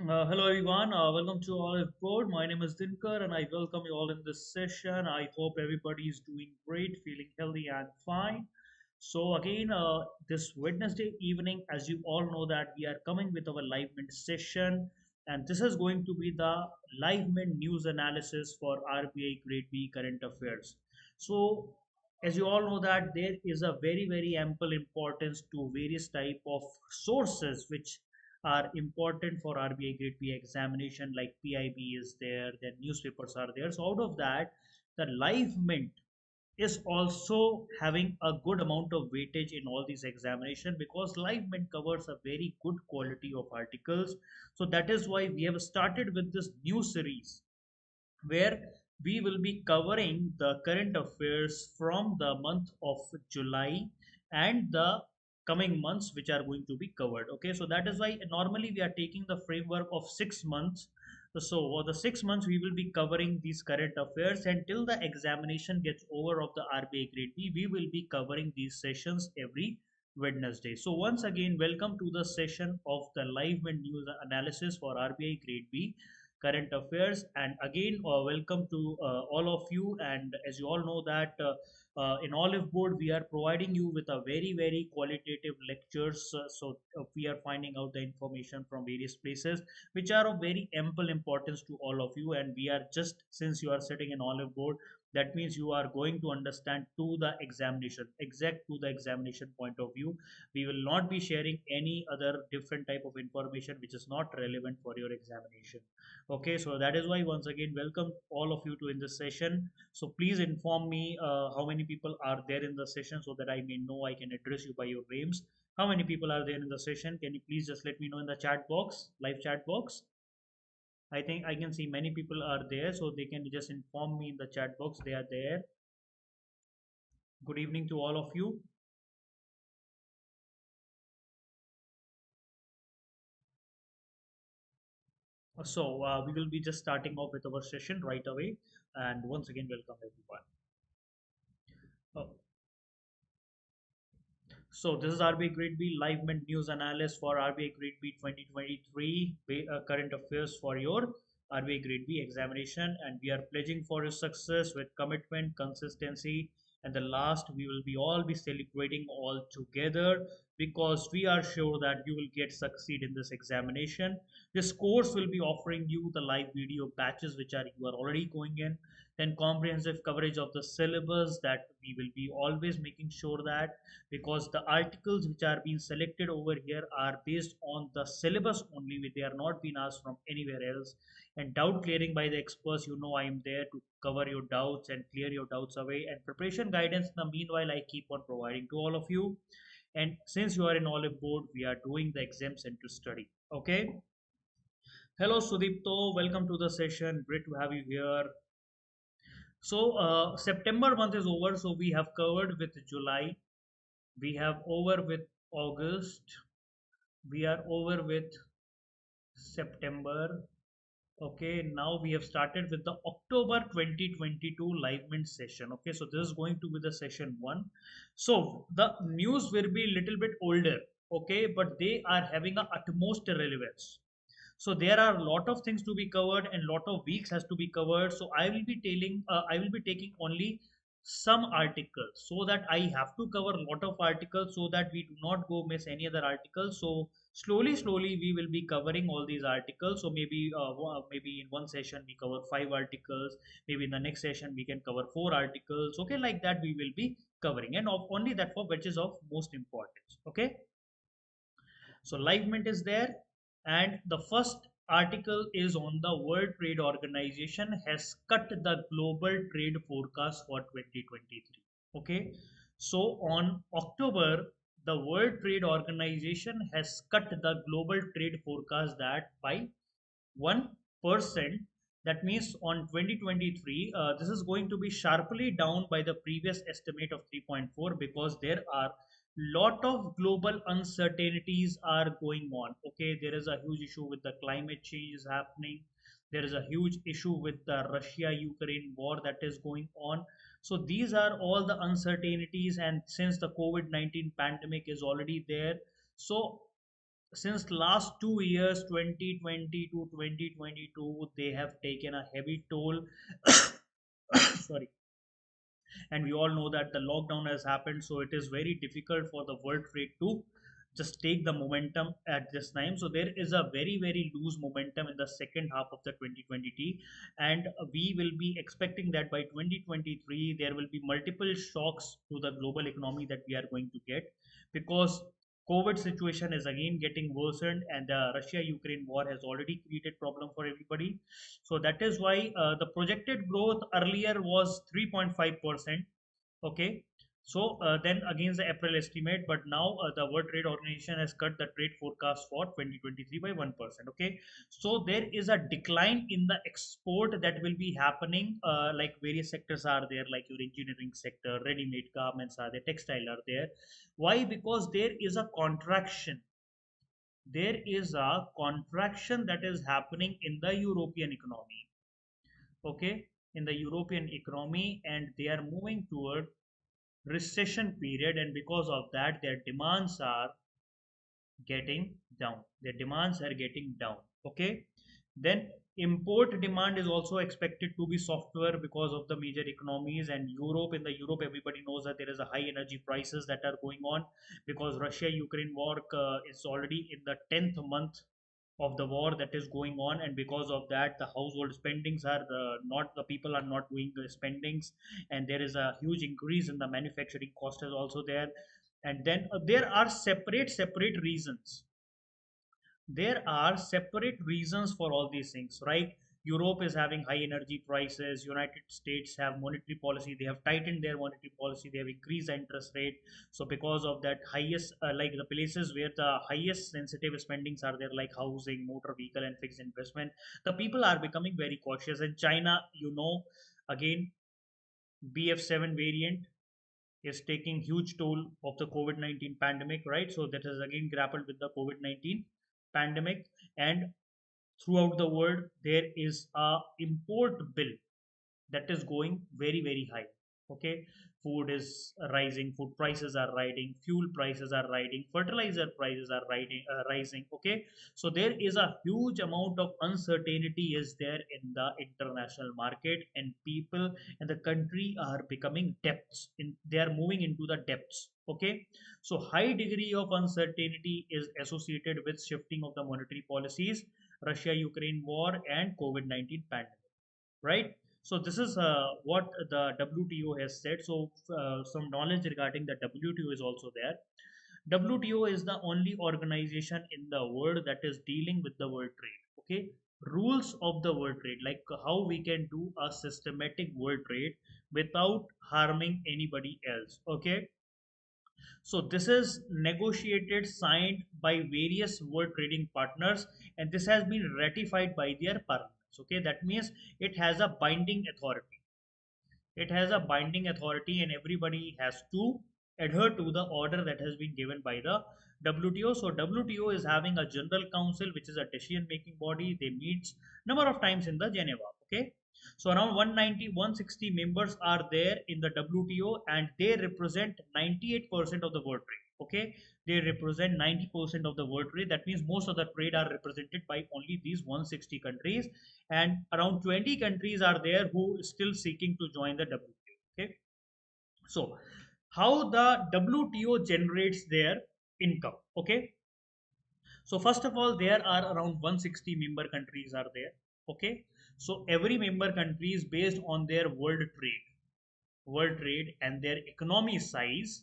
Hello everyone, welcome to Oliveboard. My name is Dinkar and I welcome you all in this session. I hope everybody is doing great, feeling healthy and fine. So again, this Wednesday evening, as you all know that we are coming with our Livemint session, and this is going to be the Livemint News Analysis for RBI Grade B Current Affairs. So as you all know that there is a very ample importance to various type of sources which are important for RBI Grade B examination, like PIB is there, then newspapers are there. So out of that, the Live Mint is also having a good amount of weightage in all these examination because Live Mint covers a very good quality of articles. So that is why we have started with this new series where we will be covering the current affairs from the month of July and the coming months which are going to be covered. Okay, so that is why normally we are taking the framework of 6 months. So for the 6 months we will be covering these current affairs until the examination gets over of the RBI Grade B. We will be covering these sessions every Wednesday. So once again, welcome to the session of the live and news analysis for RBI Grade B current affairs. And again, welcome to all of you. And as you all know that in Oliveboard we are providing you with a very qualitative lectures. So we are finding out the information from various places which are of very ample importance to all of you. And we are just, since you are sitting in Oliveboard, that means you are going to understand to the examination, exact to the examination point of view. We will not be sharing any other different type of information which is not relevant for your examination. Okay, so that is why once again welcome all of you to in this session. So please inform me how many people are there in the session so that I may know I can address you by your names. How many people are there in the session? Can you please just let me know in the chat box, live chat box? I think I can see many people are there, so they can just inform me in the chat box. They are there. Good evening to all of you. So we will be just starting off with our session right away. And once again, welcome everyone. Uh, So this is RBI Grade B Livemint News Analysis for RBI Grade B 2023 current affairs for your RBI Grade B examination, and we are pledging for your success with commitment, consistency, and the last we will be all be celebrating all together because we are sure that you will get succeed in this examination. This course will be offering you the live video batches which are you are already going in, then comprehensive coverage of the syllabus that we will be always making sure that, because the articles which are being selected over here are based on the syllabus only, they are not being asked from anywhere else. And doubt clearing by the experts, you know, I am there to cover your doubts and clear your doubts away, and preparation guidance in the meanwhile I keep on providing to all of you. And since you are in Oliveboard, we are doing the exam center study. Okay, hello Sudipto, welcome to the session, great to have you here. So September month is over, so we have covered with July, we have over with August, we are over with September. Okay, now we have started with the October 2022 live mint session. Okay, so this is going to be the session one. So the news will be a little bit older, okay, but they are having a utmost relevance. So there are a lot of things to be covered and lot of weeks has to be covered. So I will be taking only some articles so that I have to cover a lot of articles so that we do not go miss any other articles. So slowly we will be covering all these articles. So maybe in one session we cover 5 articles, maybe in the next session we can cover 4 articles. Okay, like that we will be covering, and of only that for which is of most importance. Okay, so live mint is there, and the first article is on the World Trade Organization has cut the global trade forecast for 2023. Okay, so on October, the World Trade Organization has cut the global trade forecast that by 1%. That means on 2023, this is going to be sharply down by the previous estimate of 3.4 because there are lot of global uncertainties are going on. Okay, there is a huge issue with the climate change is happening. There is a huge issue with the Russia Ukraine war that is going on. So these are all the uncertainties, and since the COVID-19 pandemic is already there, so since last 2 years, 2020 to 2022, they have taken a heavy toll. Sorry. And we all know that the lockdown has happened, so it is very difficult for the world trade to just take the momentum at this time. So there is a very loose momentum in the second half of the 2020, and we will be expecting that by 2023 there will be multiple shocks to the global economy that we are going to get, because COVID situation is again getting worsened, and the Russia-Ukraine war has already created problem for everybody. So that is why the projected growth earlier was 3.5%. Okay. So then against the April estimate, but now the World Trade Organization has cut the trade forecast for 2023 by 1%. Okay. So there is a decline in the export that will be happening. Like various sectors are there, like your engineering sector, ready-made garments are there, textile are there. Why? Because there is a contraction. There is a contraction that is happening in the European economy. Okay. In the European economy, and they are moving toward recession period, and because of that their demands are getting down. Okay. Then import demand is also expected to be softer because of the major economies, and Europe everybody knows that there is a high energy prices that are going on, because Russia Ukraine war is already in the 10th month of the war that is going on, and because of that the household spendings are not, the people are not doing the spendings, and there is a huge increase in the manufacturing cost is also there. And then there are separate reasons. There are separate reasons for all these things, right? Europe is having high energy prices. United States have monetary policy, they have tightened their monetary policy, they have increased the interest rate. So because of that, highest like the places where the highest sensitive spendings are there, like housing, motor vehicle and fixed investment, the people are becoming very cautious. And China, again, BF7 variant is taking huge toll of the COVID-19 pandemic, right? So that has again grappled with the COVID-19 pandemic, and throughout the world there is a import bill that is going very high. Okay. Food is rising, food prices are rising, fuel prices are rising, fertilizer prices are rising. Okay. So there is a huge amount of uncertainty is there in the international market, and people and the country are becoming debts in, they are moving into the debts. Okay. So high degree of uncertainty is associated with shifting of the monetary policies, Russia Ukraine war and COVID-19 pandemic, right? So this is what the WTO has said. So some knowledge regarding the WTO is also there. WTO is the only organization in the world that is dealing with the world trade. Okay. Rules of the world trade, like how we can do a systematic world trade without harming anybody else. Okay. So this is negotiated, signed by various world trading partners, and this has been ratified by their parliaments. Okay, that means it has a binding authority. It has a binding authority, and everybody has to adhere to the order that has been given by the WTO. So WTO is having a general council, which is a decision-making body. They meet number of times in the Geneva. Okay. So around 190, 160 members are there in the WTO, and they represent 98% of the world trade. Okay, they represent 90% of the world trade. That means most of the trade are represented by only these 160 countries, and around 20 countries are there who is still seeking to join the WTO. Okay, so how the WTO generates their income? Okay, so first of all, there are around 160 member countries are there. Okay, so every member country is based on their world trade and their economy size.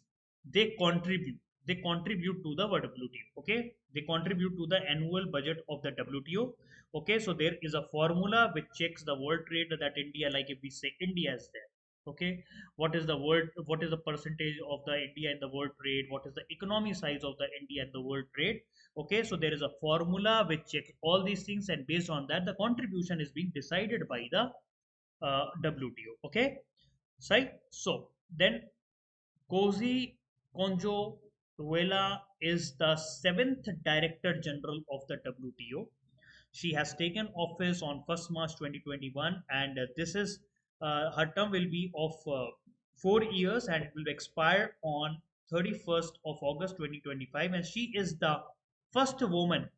They contribute. They contribute to the WTO. Okay, they contribute to the annual budget of the WTO. Okay, so there is a formula which checks the world trade that India, like if we say India is there. Okay, what is the percentage of the India in the world trade? What is the economy size of the India in the world trade? Okay, so there is a formula which checks all these things, and based on that, the contribution is being decided by the WTO. Okay, right? So then Cozy Conjo Ruela is the seventh Director General of the WTO. She has taken office on 1st March 2021, and this is her term will be of 4 years, and it will expire on 31st of August 2025. And she is the first woman.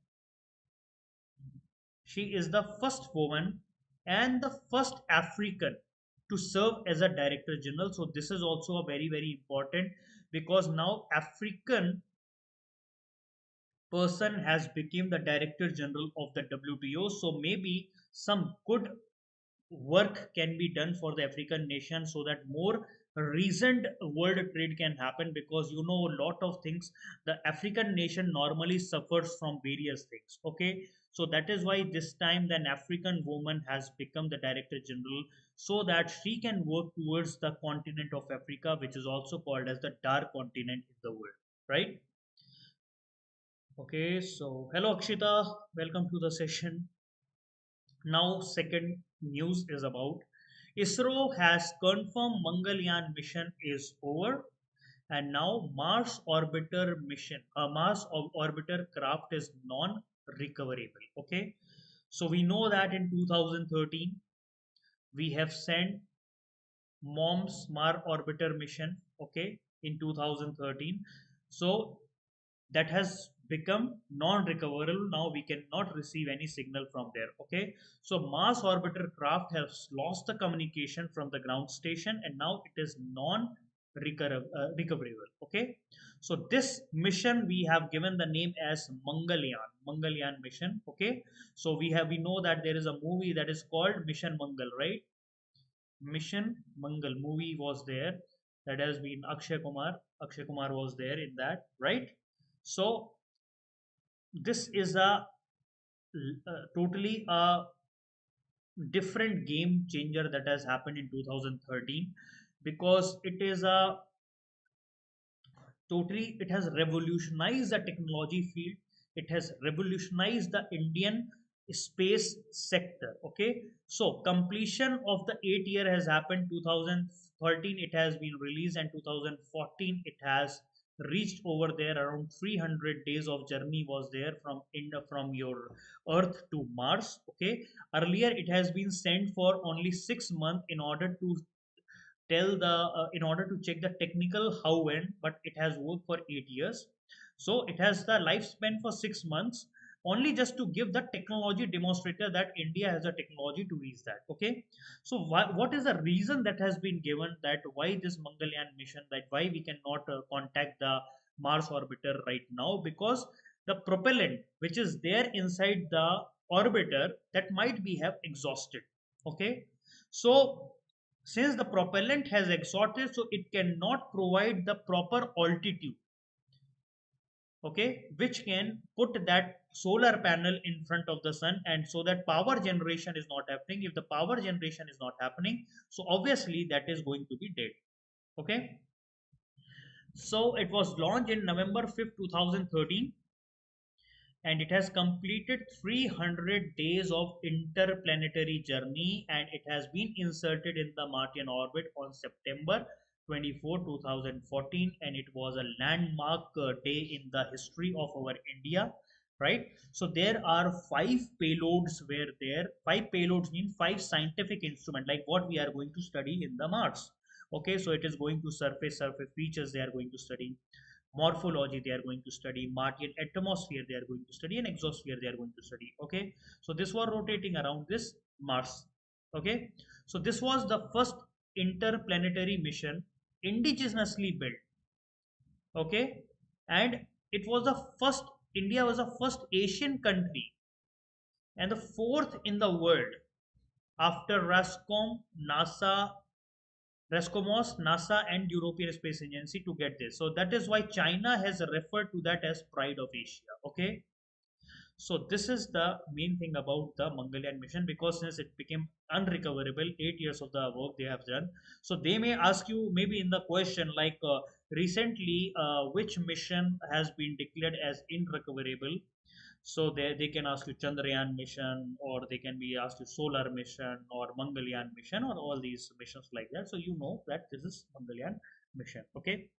She is the first woman and the first African to serve as a director general. So this is also a very important, because now African person has become the director general of the WTO. So maybe some good work can be done for the African nation, so that more recent world trade can happen, because you know a lot of things the African nation normally suffers from various things. Okay, so that is why this time an African woman has become the director general, so that she can work towards the continent of Africa, which is also called as the dark continent in the world, right? Okay, so hello Akshita, welcome to the session. Now, second news is about ISRO has confirmed Mangalyaan mission is over, and now Mars orbiter craft is non-recoverable. Okay, so we know that in 2013 we have sent Mars orbiter mission. Okay, in 2013, so that has become non-recoverable. Now we cannot receive any signal from there. Okay, so Mars orbiter craft has lost the communication from the ground station, and now it is non-recoverable. Okay, so this mission we have given the name as Mangalyaan mission. Okay, so we know that there is a movie that is called Mission Mangal, right? Mission Mangal movie was there, that has been Akshay Kumar was there in that, right? So this is totally a different game changer that has happened in 2013, because it has revolutionized the technology field. It has revolutionized the Indian space sector. Okay, so completion of the 8 year has happened 2013, it has been released, and 2014 it has reached over there. Around 300 days of journey was there from India, from your earth to Mars. Okay, earlier it has been sent for only 6 months in order to in order to check the technical how and, but it has worked for 8 years. So it has the lifespan for 6 months, only just to give the technology demonstrator that India has a technology to reach that. Okay, so what is the reason that has been given, that why this Mangalyaan mission, that why we cannot contact the Mars orbiter right now? Because the propellant which is there inside the orbiter, that might be have exhausted. Okay, so since the propellant has exhausted, so it cannot provide the proper altitude, okay, which can put that solar panel in front of the sun, and so that power generation is not happening. If the power generation is not happening, so obviously that is going to be dead. Okay, so it was launched in November 5th, 2013, and it has completed 300 days of interplanetary journey, and it has been inserted in the Martian orbit on September 24, 2014, and it was a landmark day in the history of our India, right? So there are five payloads mean five scientific instruments, like what we are going to study in the Mars. Okay, so it is going to surface features they are going to study, morphology they are going to study, Martian atmosphere they are going to study, and exosphere they are going to study. Okay, so this was rotating around this Mars. Okay, so this was the first interplanetary mission indigenously built. Okay, and it was the first, India was the first Asian country and the fourth in the world after Roscosmos, NASA, and European Space Agency to get this. So that is why China has referred to that as Pride of Asia. Okay. So this is the main thing about the Mangalyaan mission, because since it became unrecoverable, 8 years of the work they have done. So they may ask you maybe in the question like recently which mission has been declared as irrecoverable. So they can ask you Chandrayaan mission, or they can be asked you Solar mission or Mangalyaan mission, or all these missions like that. So you know that this is Mangalyaan mission. Okay.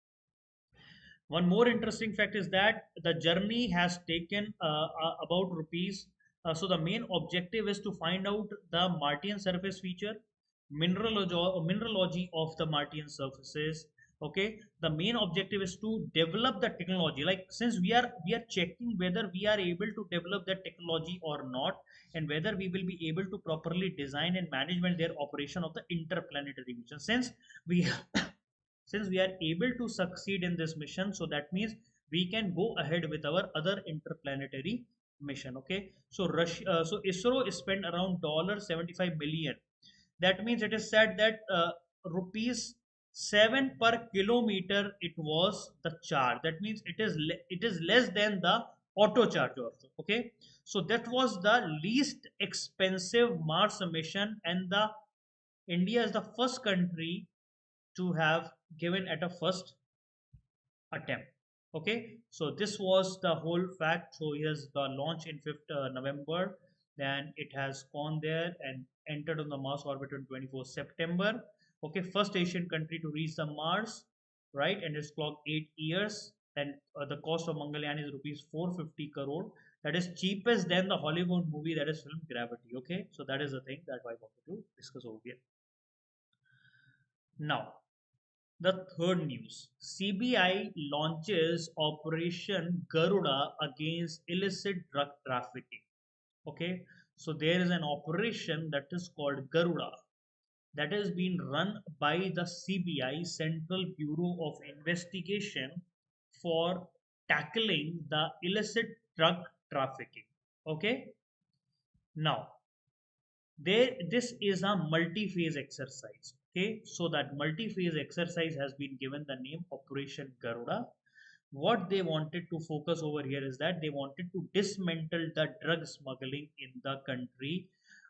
One more interesting fact is that the journey has taken about rupees. So the main objective is to find out the Martian surface feature, mineralogy of the Martian surfaces, Okay, the main objective is to develop the technology. Like, since we are checking whether we are able to develop that technology or not, and whether we will be able to properly design and management their operation of the interplanetary mission. We since we are able to succeed in this mission, so that means we can go ahead with our other interplanetary mission. Okay, so so ISRO spent around $75 million. That means it is said that rupees 7 per kilometer it was the charge. That means it is less than the auto charge also. Okay, so that was the least expensive Mars mission, and the India is the first country to have given at a first attempt. Okay, so this was the whole fact. So here's the launch in 5th November. Then it has gone there and entered on the Mars orbit on 24th September. Okay, first Asian country to reach the Mars, right? And it's clocked 8 years. And the cost of Mangalyaan is rupees 450 crore. That is cheapest than the Hollywood movie, that is film Gravity. Okay, so that is the thing that I wanted to discuss over here. Now, the third news: CBI launches Operation Garuda against illicit drug trafficking. Okay, so there is an operation that is called Garuda that has been run by the CBI, Central Bureau of Investigation, for tackling the illicit drug trafficking. Okay, now this is a multi-phase exercise. Okay, so that multi-phase exercise has been given the name Operation Garuda. What they wanted to focus over here is that they wanted to dismantle the drug smuggling in the country,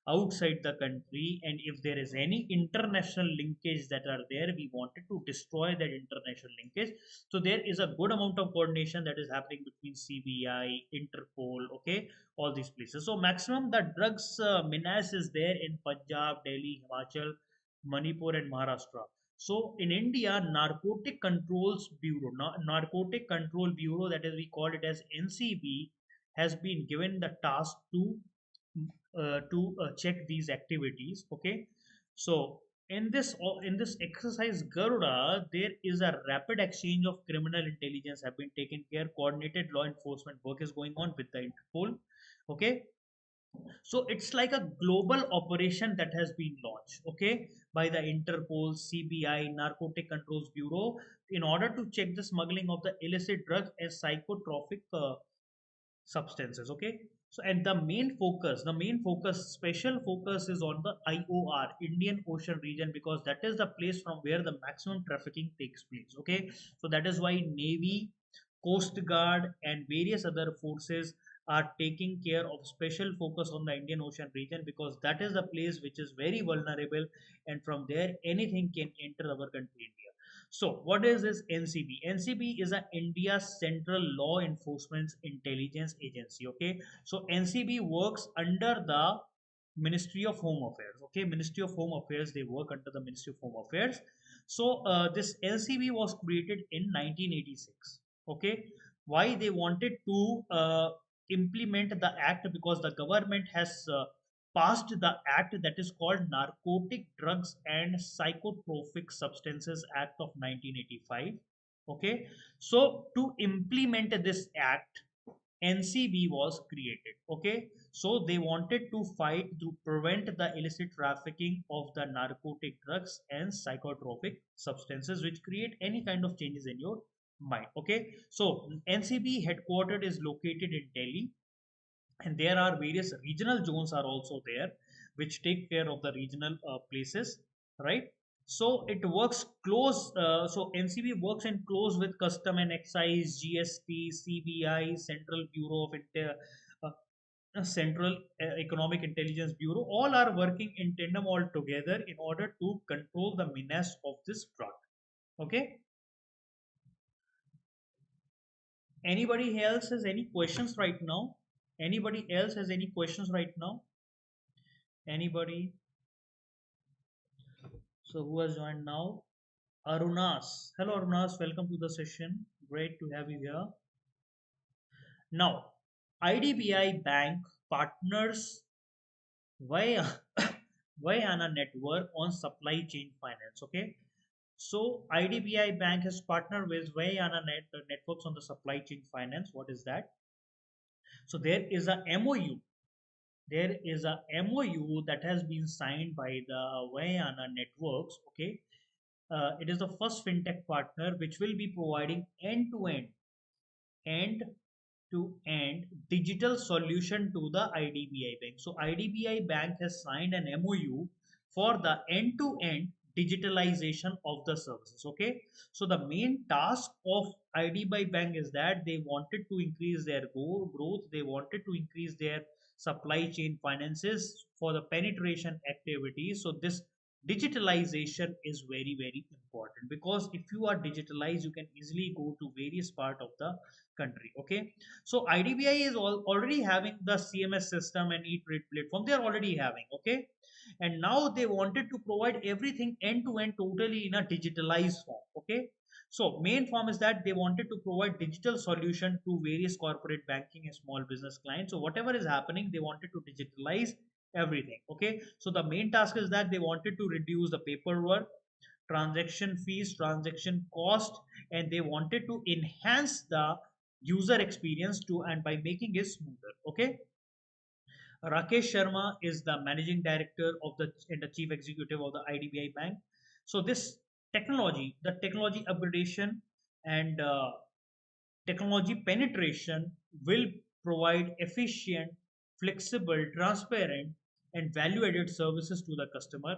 outside the country, and if there is any international linkage that are there, we wanted to destroy that international linkage. So there is a good amount of coordination that is happening between CBI, Interpol, okay, all these places. So maximum the drugs menace is there in Punjab, Delhi, Himachal, Manipur, and Maharashtra. So in India, Narcotic Control Bureau, that is we call it as NCB, has been given the task to check these activities. Okay, so in this exercise Garuda, there is a rapid exchange of criminal intelligence have been taken care. Coordinated law enforcement work is going on with the Interpol. Okay, so it's like a global operation that has been launched, okay, by the Interpol, CBI, Narcotic Controls Bureau, in order to check the smuggling of the illicit drugs and psychotropic substances. Okay, so and the main focus, special focus is on the IOR, Indian Ocean region, because that is the place from where the maximum trafficking takes place. Okay, so that is why Navy, Coast Guard, and various other forces are taking care of special focus on the Indian Ocean region, because that is the place which is very vulnerable, and from there anything can enter our country India. So what is this NCB? NCB is a India Central Law Enforcement Intelligence Agency. Okay, so NCB works under the Ministry of Home Affairs. Okay, Ministry of Home Affairs, they work under the Ministry of Home Affairs. So this LCB was created in 1986. Okay, why they wanted to implement the act? Because the government has passed the act that is called Narcotic Drugs and Psychotropic Substances Act of 1985. Okay, so to implement this act, NCB was created. Okay, so they wanted to fight to prevent the illicit trafficking of the narcotic drugs and psychotropic substances which create any kind of changes in your mind. Okay, so NCB headquartered is located in Delhi, and there are various regional zones are also there which take care of the regional places, right? So it works close, so NCB works in close with custom and excise, GST, CBI, Central Bureau of Central Economic Intelligence Bureau, all are working in tandem all together in order to control the menace of this drug. Okay, anybody else has any questions right now? Anybody else has any questions right now? Anybody? So who has joined now? Arunas. Hello Arunas, welcome to the session. Great to have you here. Now, IDBI Bank partners via Wayana network on supply chain finance. Okay. So IDBI Bank has partnered with Wayana networks on the supply chain finance. What is that? So there is a MOU. There is a MOU that has been signed by the Wayana networks. Okay, it is the first fintech partner which will be providing end-to-end digital solution to the IDBI Bank. So IDBI Bank has signed an MOU for the end-to-end digitalization of the services. Okay, so the main task of IDBI Bank is that they wanted to increase their growth, they wanted to increase their supply chain finances for the penetration activities. So this digitalization is very important, because if you are digitalized you can easily go to various part of the country. Okay, so IDBI is already having the CMS system and e-trade platform, they are already having. Okay, and now they wanted to provide everything end to end totally in a digitalized form. Okay, so main form is that they wanted to provide digital solution to various corporate banking and small business clients. So whatever is happening, they wanted to digitalize everything. Okay, so the main task is that they wanted to reduce the paperwork, transaction fees, transaction cost, and they wanted to enhance the user experience to, and by making it smoother. Okay, Rakesh Sharma is the managing director of the and the chief executive of the IDBI Bank. So this technology, the technology upgradation and technology penetration will provide efficient, flexible, transparent, and value-added services to the customer.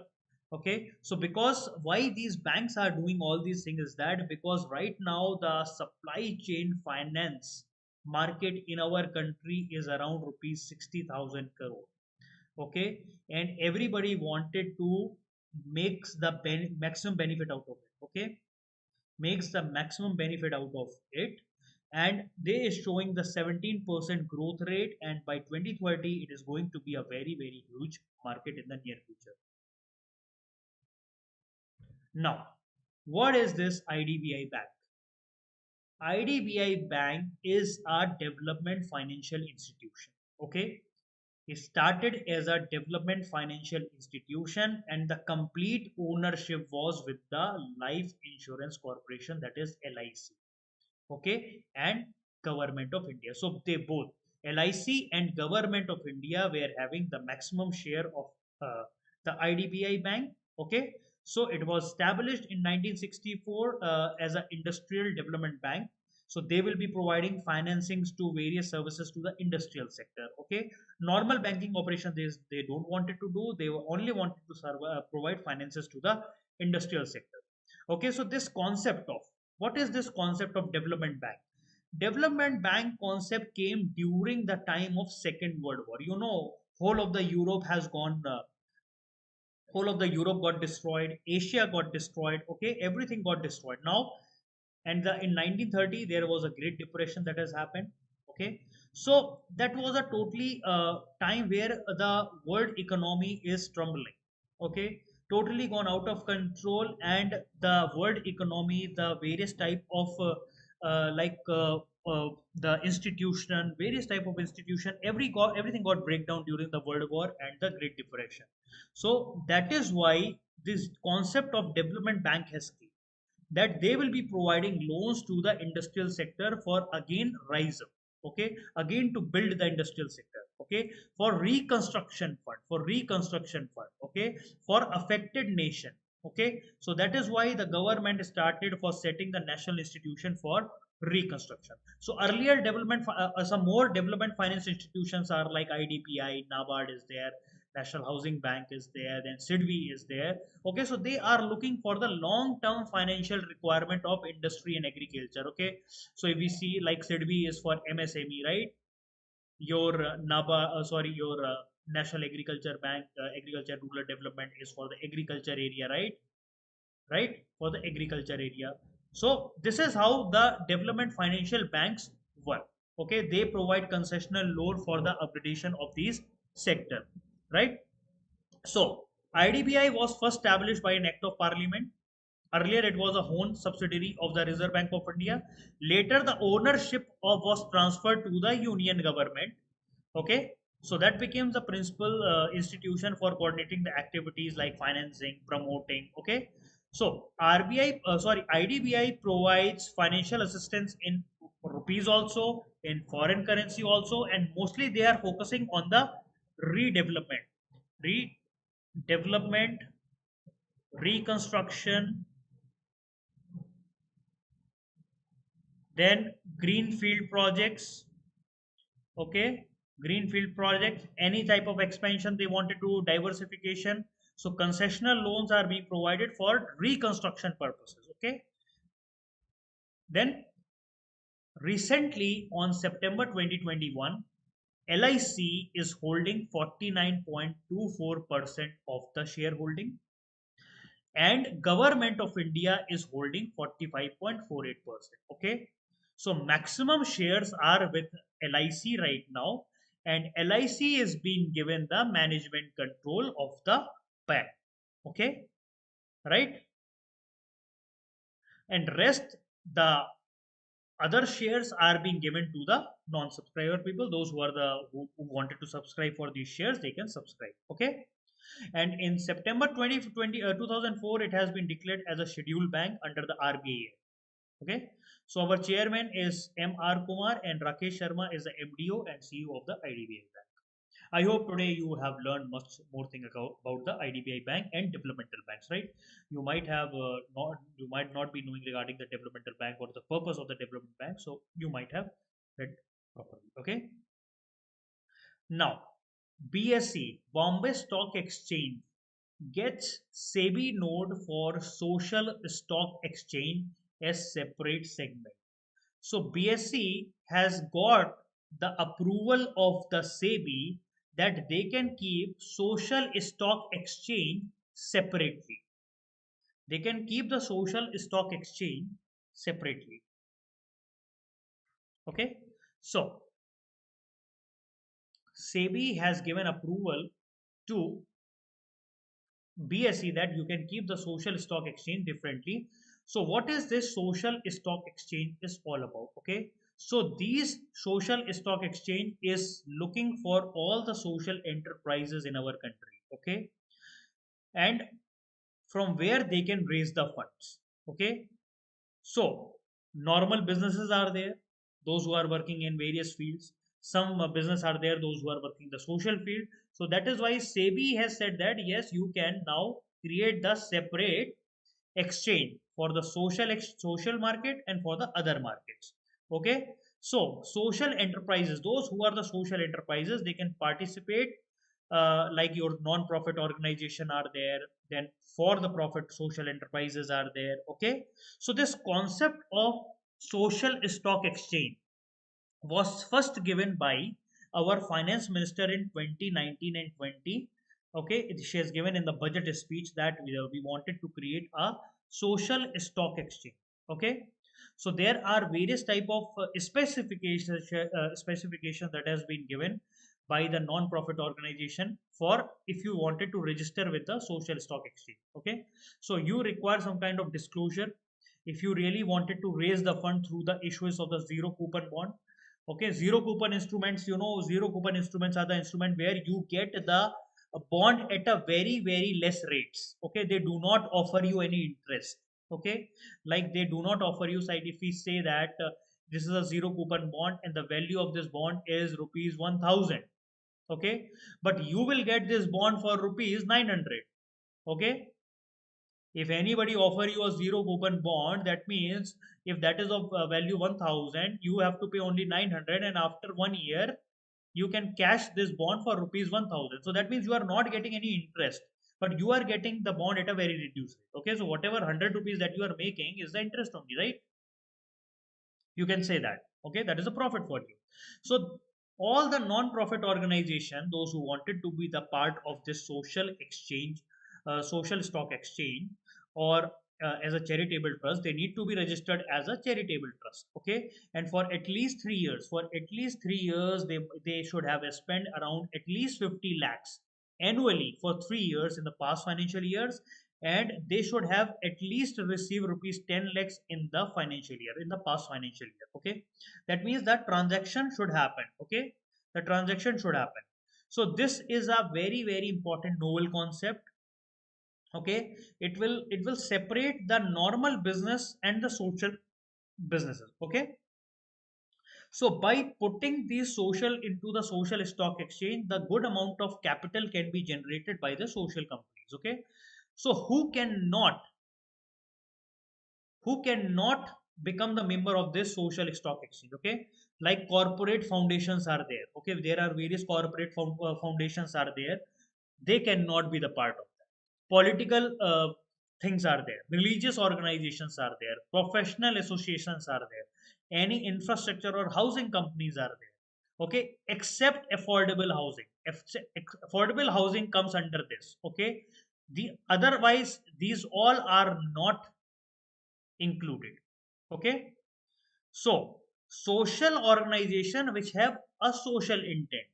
Okay, so because why these banks are doing all these things is that because right now the supply chain finance market in our country is around rupees 60,000 crore. Okay, and everybody wanted to makes the maximum benefit out of it. Okay, makes the maximum benefit out of it, and they is showing the 17% growth rate, and by 2030 it is going to be a very huge market in the near future. Now, what is this IDBI Bank? IDBI Bank is a development financial institution. Okay, it started as a development financial institution, and the complete ownership was with the Life Insurance Corporation, that is LIC. Okay, and Government of India. So they both, LIC and Government of India, were having the maximum share of the IDBI Bank. Okay, so it was established in 1964 as an industrial development bank. So they will be providing financings to various services to the industrial sector. Okay, normal banking operations they don't wanted to do. They only wanted to provide finances to the industrial sector. Okay, so this concept of, what is this concept of development bank? Development bank concept came during the time of Second World War. You know, whole of the Europe has gone. Whole of the Europe got destroyed. Asia got destroyed. Okay, everything got destroyed now. And in 1930 there was a Great Depression that has happened. Okay, so that was a totally time where the world economy is trembling. Okay, totally gone out of control, and the world economy, the various type of like the institution, various type of institution, everything got breakdown during the World War and the Great Depression. So that is why this concept of development bank has came, that they will be providing loans to the industrial sector for again rise up. Okay, again to build the industrial sector. Okay, for reconstruction fund. Okay, for affected nation. Okay, so that is why the government started for setting the national institution for reconstruction. So earlier some more development finance institutions are like IDPI, Nabard is there, National Housing Bank is there, then Sidvi is there. Okay, so they are looking for the long-term financial requirement of industry and agriculture. Okay, so if we see like Sidvi is for MSME, right? Your your National Agriculture Bank, Agriculture Rural Development is for the agriculture area, right? Right, for the agriculture area. So this is how the development financial banks work. Okay, they provide concessional loan for the upgradation of these sector, right? So IDBI was first established by an act of parliament. Earlier, it was a own subsidiary of the Reserve Bank of India. Later, the ownership of was transferred to the union government. Okay, so that became the principal institution for coordinating the activities like financing, promoting. Okay, So IDBI provides financial assistance in rupees also, in foreign currency also, and mostly they are focusing on the redevelopment, redevelopment, reconstruction, then greenfield projects. Okay, greenfield projects, any type of expansion they wanted to diversification. So concessional loans are being provided for reconstruction purposes. Okay, then recently, on September 2021, LIC is holding 49.24% of the shareholding, and Government of India is holding 45.48%. Okay, so maximum shares are with LIC right now, and LIC is being given the management control of the bank. Okay, right, and rest the other shares are being given to the non-subscriber people. Those who are who wanted to subscribe for these shares, they can subscribe. Okay, and in September 2004, it has been declared as a scheduled bank under the RBI. Okay, so our chairman is M.R. Kumar and Rakesh Sharma is the MDO and CEO of the IDBI Bank. I hope today you have learned much more thing about the IDBI Bank and developmental banks, right? You might not be knowing regarding the developmental bank or the purpose of the development bank, so you might have read properly. Okay. Now, BSE Bombay Stock Exchange gets Sebi node for social stock exchange as separate segment. So BSE has got the approval of the SEBI that they can keep social stock exchange separately. They can keep the social stock exchange separately. Okay. So SEBI has given approval to BSE that you can keep the social stock exchange differently. So what is this social stock exchange is all about? Okay. So these social stock exchange is looking for all the social enterprises in our country. Okay. And from where they can raise the funds. Okay. So normal businesses are there, those who are working in various fields. Some business are there, those who are working in the social field. So that is why SEBI has said that yes, you can now create the separate exchange for the social market and for the other markets. Okay, so social enterprises, those who are the social enterprises, they can participate, like your non-profit organization are there, then for the profit social enterprises are there. Okay, so this concept of social stock exchange was first given by our finance minister in 2019 and 20. Okay, she has given in the budget speech that we wanted to create a social stock exchange. Okay, so there are various type of specifications that has been given by the non-profit organization for if you wanted to register with the social stock exchange. Okay, so you require some kind of disclosure if you really wanted to raise the fund through the issuance of the zero coupon bond. Okay, zero coupon instruments, zero coupon instruments are the instrument where you get the bond at a very less rates. Okay, they do not offer you any interest. Okay, like they do not offer you side if we say that this is a zero coupon bond and the value of this bond is rupees 1000. Okay, but you will get this bond for rupees 900. Okay, if anybody offer you a zero coupon bond, that means if that is of value 1000, you have to pay only 900, and after 1 year you can cash this bond for rupees 1000. So that means you are not getting any interest, but you are getting the bond at a very reduced rate. Okay, so whatever 100 rupees that you are making is the interest only, right? You can say that. Okay, that is a profit for you. So all the non-profit organization, those who wanted to be the part of this social exchange, social stock exchange, or as a charitable trust, they need to be registered as a charitable trust. Okay, and for at least 3 years, they should have spent around at least 50 lakhs annually for 3 years in the past financial years, and they should have at least received rupees 10 lakhs in the financial year, in the past financial year. Okay, that means that transaction should happen. Okay, the transaction should happen. So this is a very important novel concept. Okay, it will separate the normal business and the social businesses. Okay, so by putting these social into the social stock exchange, the good amount of capital can be generated by the social companies. Okay, so who cannot become the member of this social stock exchange? Okay, like corporate foundations are there. Okay, there are various corporate foundations are there. They cannot be the part of that. Political things are there, religious organizations are there, professional associations are there, any infrastructure or housing companies are there. Okay, except affordable housing. Affordable housing comes under this. Okay, the otherwise these all are not included. Okay, so social organization which have a social intent,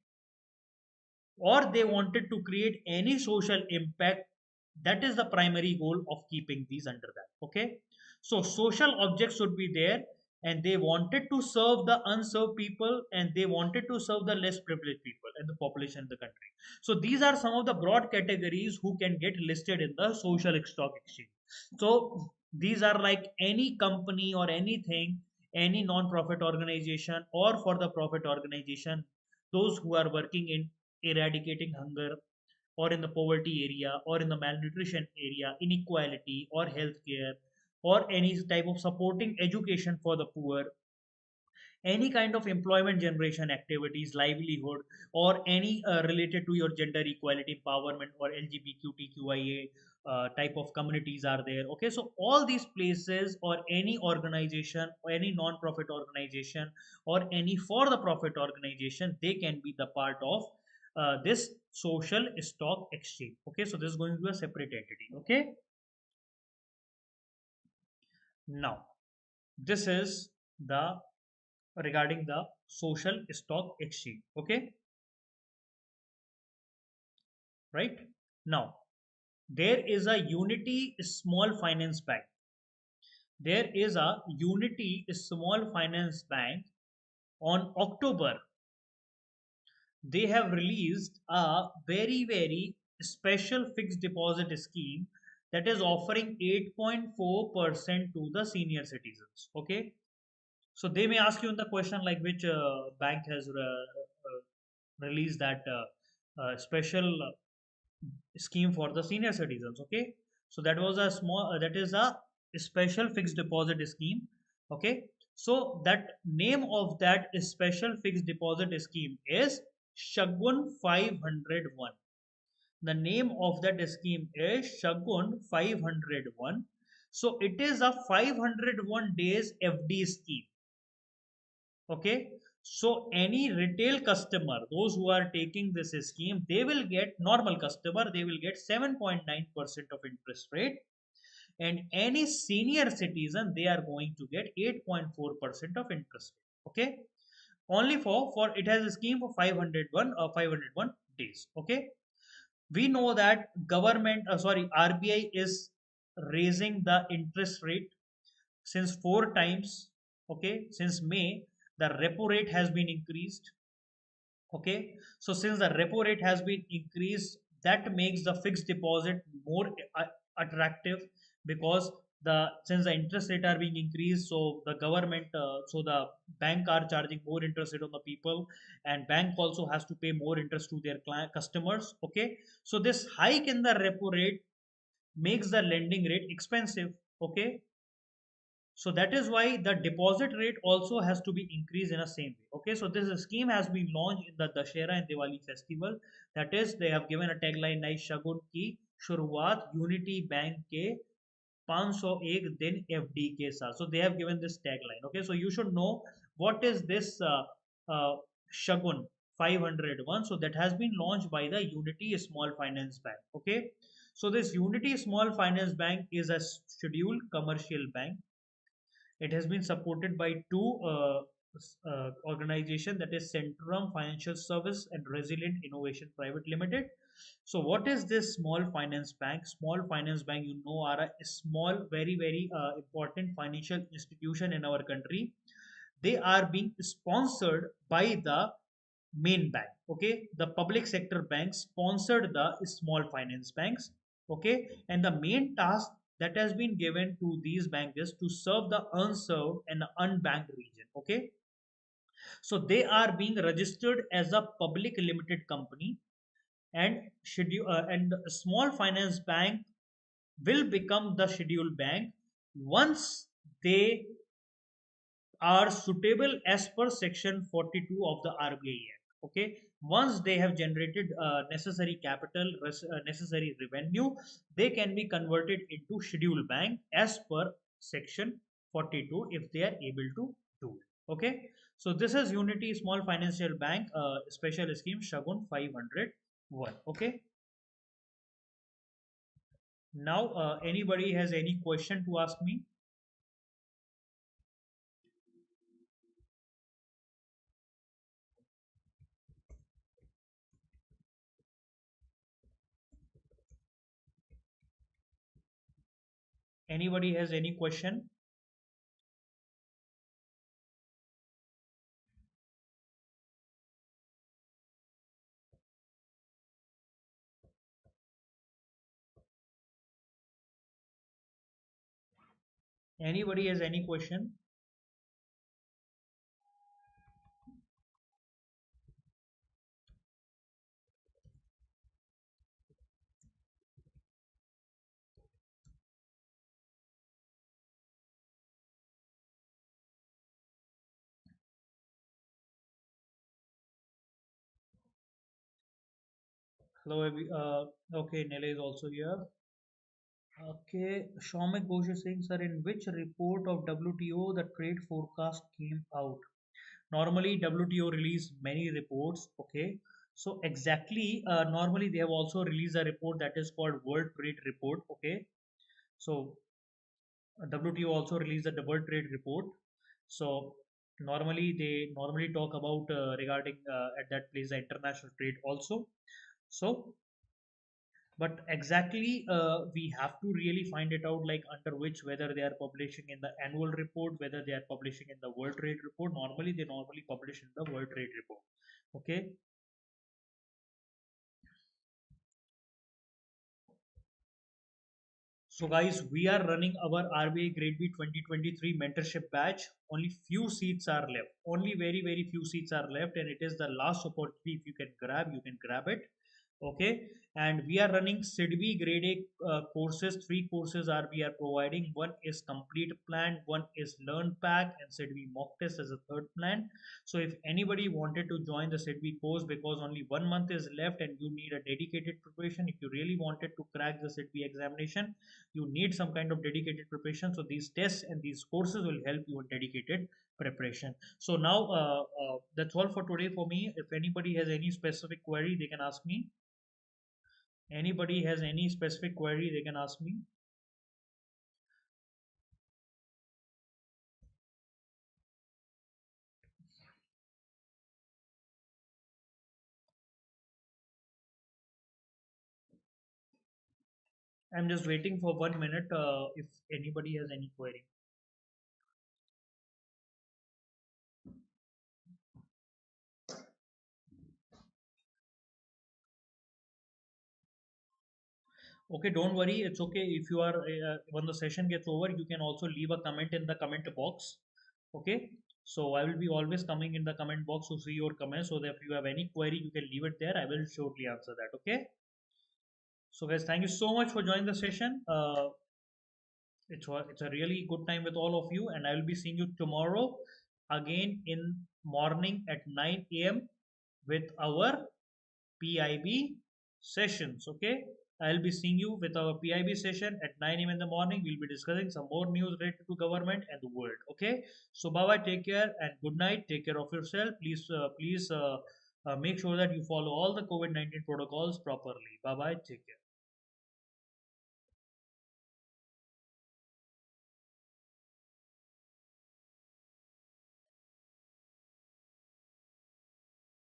or they wanted to create any social impact, that is the primary goal of keeping these under that. Okay, so social objects should be there, and they wanted to serve the unserved people, and they wanted to serve the less privileged people and the population in the country. So these are some of the broad categories who can get listed in the social stock exchange. So these are like any company or anything, any non-profit organization or for the profit organization, those who are working in eradicating hunger, or in the poverty area, or in the malnutrition area, inequality or healthcare, or any type of supporting education for the poor, any kind of employment generation activities, livelihood, or any related to your gender equality, empowerment, or LGBTQIA type of communities are there. Okay, so all these places, or any organization, or any non-profit organization, or any for-the-profit organization, they can be the part of this social stock exchange. Okay, so this is going to be a separate entity. Okay, now this is the regarding the social stock exchange. Okay, right. Now there is a Unity Small Finance Bank. There is a Unity Small Finance Bank. On October, they have released a very special fixed deposit scheme that is offering 8.4% to the senior citizens. Okay, so they may ask you in the question like which bank has released that special scheme for the senior citizens. Okay, so that was a small that is a special fixed deposit scheme. Okay, so that name of that special fixed deposit scheme is Shagun 501. The name of that scheme is Shagun 501. So it is a 501 days FD scheme. Okay, so any retail customer, those who are taking this scheme, they will get, normal customer, they will get 7.9% of interest rate, and any senior citizen, they are going to get 8.4% of interest rate. Okay, only for it has a scheme for 501 days. Okay, we know that government sorry, RBI is raising the interest rate since four times. Okay, since May, the repo rate has been increased. Okay, so since the repo rate has been increased, that makes the fixed deposit more attractive, because the since the interest rate are being increased, so the government so the bank are charging more interest rate on the people, and bank also has to pay more interest to their customers. Okay, so this hike in the repo rate makes the lending rate expensive. Okay, so that is why the deposit rate also has to be increased in a same way. Okay, so this scheme has been launched in the Dashera and Diwali festival. That is, they have given a tagline like Shagun ki शुरुआत unity bank के 501 दिन FD के साथ. So they have given this tagline. Okay, so you should know what is this Shagun 501. So that has been launched by the Unity Small Finance Bank. Okay, so this Unity Small Finance Bank is a scheduled commercial bank. It has been supported by two organization, that is Centrum Financial Service and Resilient Innovation Private Limited. So what is this small finance bank? Small finance bank, you know, are a small, very important financial institution in our country. They are being sponsored by the main bank. Okay, the public sector banks sponsored the small finance banks. Okay, and the main task that has been given to these banks is to serve the unserved and unbanked region. Okay, so they are being registered as a public limited company, and a small finance bank will become the scheduled bank once they are suitable as per section 42 of the RBI Act. Okay, once they have generated necessary capital, necessary revenue, they can be converted into scheduled bank as per section 42 if they are able to do it. Okay, so this is Unity Small Financial Bank special scheme Shagun 501. Okay, now anybody has any question to ask me? Anybody has any question? Anybody has any question? Hello, okay, Nele is also here. Okay, Shaumik Ghosh is saying, sir, in which report of WTO the trade forecast came out? Normally, WTO release many reports. Okay, so exactly, normally they have also released a report that is called World Trade Report. Okay, so WTO also released the World Trade Report. So normally they normally talk about regarding at that place the international trade also. So but exactly we have to really find it out like under which whether they are publishing in the annual report, whether they are publishing in the world trade report. Normally they normally publish in the world trade report. Okay, so guys, we are running our RBI Grade B 2023 mentorship batch. Only few seats are left, only very few seats are left, and it is the last opportunity. If you can grab, you can grab it. Okay, and we are running Idbi grade A courses. Three courses are we are providing. One is complete plan, one is learn pack, and Idbi mock test as a third plan. So if anybody wanted to join the Idbi course, because only 1 month is left and you need a dedicated preparation, if you really wanted to crack the Idbi examination, you need some kind of dedicated preparation. So these tests and these courses will help you in dedicated preparation. So now that's all for today for me. If anybody has any specific query, they can ask me. Anybody has any specific query, they can ask me. I'm just waiting for 1 minute if anybody has any query. Okay, don't worry. It's okay if you are when the session gets over, you can also leave a comment in the comment box. Okay, so I will be always coming in the comment box to see your comments. So that if you have any query, you can leave it there. I will shortly answer that. Okay. So guys, thank you so much for joining the session. It's a really good time with all of you, and I will be seeing you tomorrow again in morning at 9 a.m. with our PIB sessions. Okay, I'll be seeing you with our PIB session at 9 a.m. in the morning. We'll be discussing some more news related to government and the world. Okay, so bye bye, take care and good night. Take care of yourself. Please make sure that you follow all the COVID-19 protocols properly. Bye bye, take care.